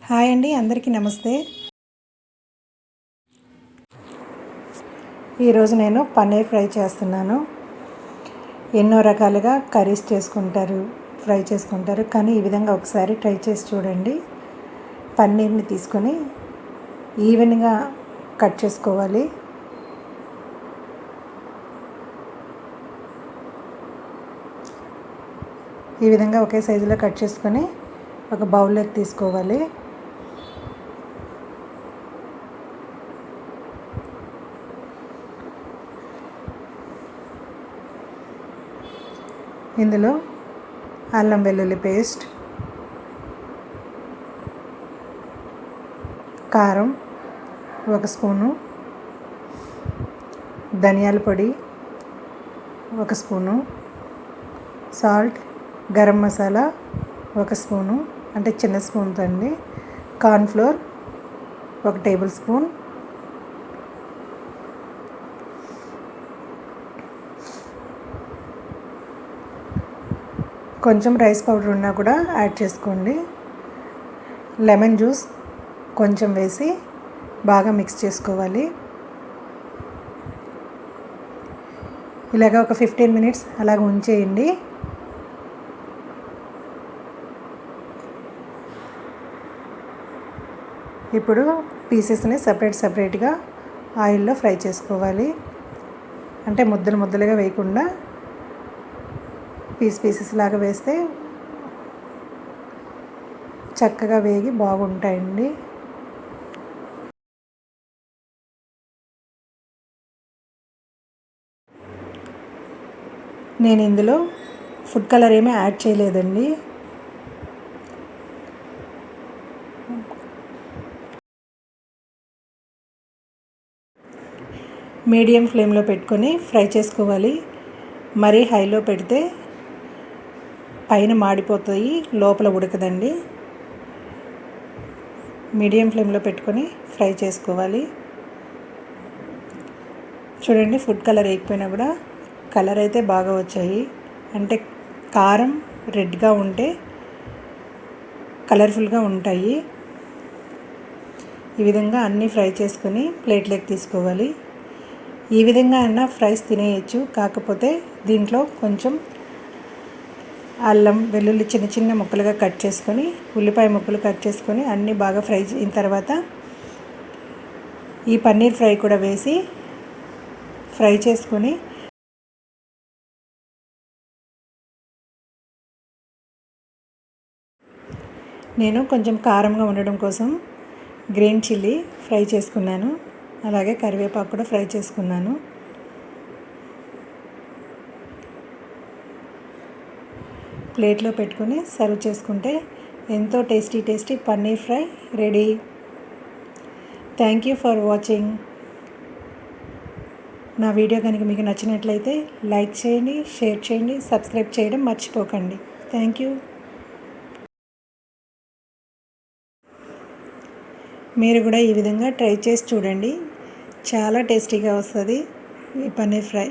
Hi అండి, అందరికీ నమస్తే. ఈరోజు నేను పన్నీర్ ఫ్రై చేస్తున్నాను. ఎన్నో రకాలుగా కర్రీస్ ఫ్రై చేసుకుంటారు, కానీ ఈ విధంగా ఒకసారి ట్రై చేసి చూడండి. పన్నీర్ని తీసుకొని ఈవెన్గా కట్ చేసుకోవాలి. ఈ విధంగా ఒకే సైజులో కట్ చేసుకొని ఒక బౌల్లోకి తీసుకోవాలి. ఇందులో అల్లం వెల్లుల్లి పేస్ట్, కారం 1 స్పూను, ధనియాల పొడి 1 spoon, salt, garam masala 1 spoon అంటే చిన్న స్పూన్తో అండి, కార్న్ఫ్లోర్ 1 టేబుల్ స్పూన్, కొంచెం రైస్ పౌడర్ ఉన్నా కూడా యాడ్ చేసుకోండి. లెమన్ జ్యూస్ కొంచెం వేసి బాగా మిక్స్ చేసుకోవాలి. ఇలాగ ఒక 15 మినిట్స్ అలాగ ఉంచేయండి. ఇప్పుడు పీసెస్ని సపరేట్గా ఆయిల్లో ఫ్రై చేసుకోవాలి. అంటే ముద్దలుగా వేయకుండా పీసెస్ లాగా వేస్తే చక్కగా వేగి బాగుంటాయండి. నేను ఇందులో ఫుడ్ కలర్ ఏమీ యాడ్ చేయలేదండి. మీడియం ఫ్లేమ్లో పెట్టుకొని ఫ్రై చేసుకోవాలి. మరీ హైలో పెడితే పైన మాడిపోతాయి, లోపల ఉడకదండి. మీడియం ఫ్లేమ్లో పెట్టుకొని ఫ్రై చేసుకోవాలి. చూడండి, ఫుడ్ కలర్ వేయకపోయినా కూడా కలర్ అయితే బాగా వచ్చాయి. అంటే కారం రెడ్గా ఉంటే కలర్ఫుల్గా ఉంటాయి. ఈ విధంగా అన్నీ ఫ్రై చేసుకొని ప్లేట్లోకి తీసుకోవాలి. ఈ విధంగా అన్న ఫ్రైస్ తినేయచ్చు, కాకపోతే దీంట్లో కొంచెం అల్లం వెల్లుల్లి చిన్న ముక్కలుగా కట్ చేసుకొని, ఉల్లిపాయ ముక్కలు కట్ చేసుకొని అన్నీ బాగా ఫ్రై అయిన తర్వాత ఈ పన్నీర్ ఫ్రై కూడా వేసి ఫ్రై చేసుకొని నేను కొంచెం కారంగా ఉండడం కోసం గ్రీన్ చిల్లీ ఫ్రై చేసుకున్నాను. అలాగే కరివేపాకు కూడా ఫ్రై చేసుకున్నాను. ప్లేట్లో పెట్టుకొని సర్వ్ చేసుకుంటే ఎంతో tasty paneer fry ready. Thank you for watching. నా వీడియో కనుక మీకు నచ్చినట్లయితే లైక్ చేయండి, షేర్ చేయండి, సబ్స్క్రైబ్ చేయడం మర్చిపోకండి. Thank you. మీరు కూడా ఈ విధంగా ట్రై చేసి చూడండి. చాలా టేస్టీగా వస్తుంది ఈ పన్నీర్ ఫ్రై.